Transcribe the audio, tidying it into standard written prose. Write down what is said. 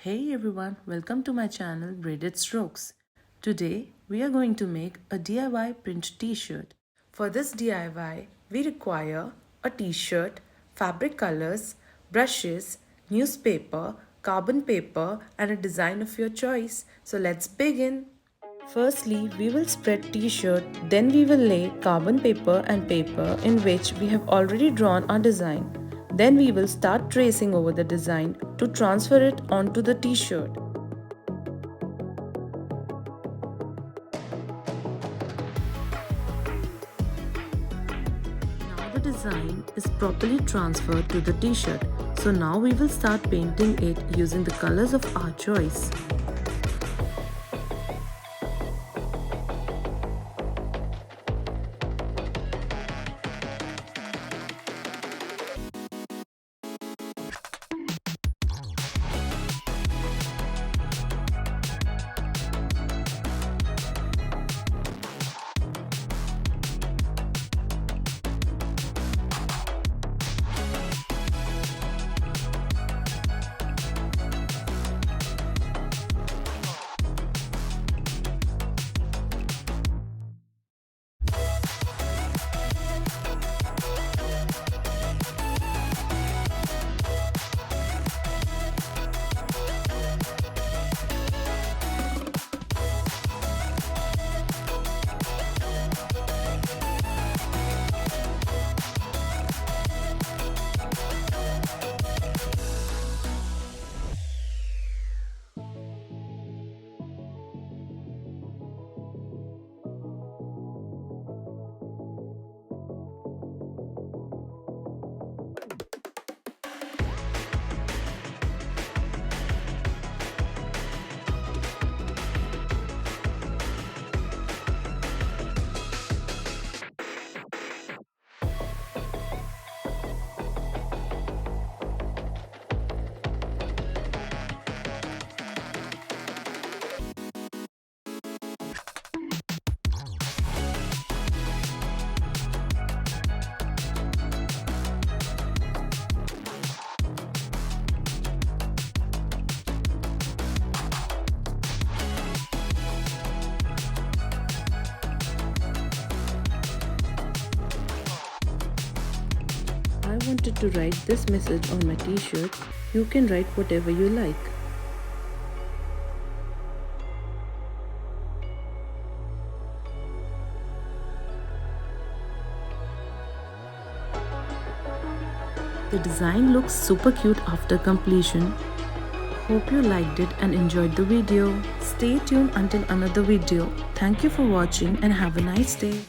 Hey everyone, welcome to my channel Braided Strokes. Today we are going to make a DIY print t-shirt. For this DIY, we require a t-shirt, fabric colors, brushes, newspaper, carbon paper and a design of your choice. So let's begin. Firstly, we will spread t-shirt, then we will lay carbon paper and paper in which we have already drawn our design. Then we will start tracing over the design to transfer it onto the t-shirt. Now the design is properly transferred to the t-shirt. So now we will start painting it using the colors of our choice. I wanted to write this message on my t-shirt. You can write whatever you like. The design looks super cute after completion. Hope you liked it and enjoyed the video. Stay tuned until another video. Thank you for watching and have a nice day.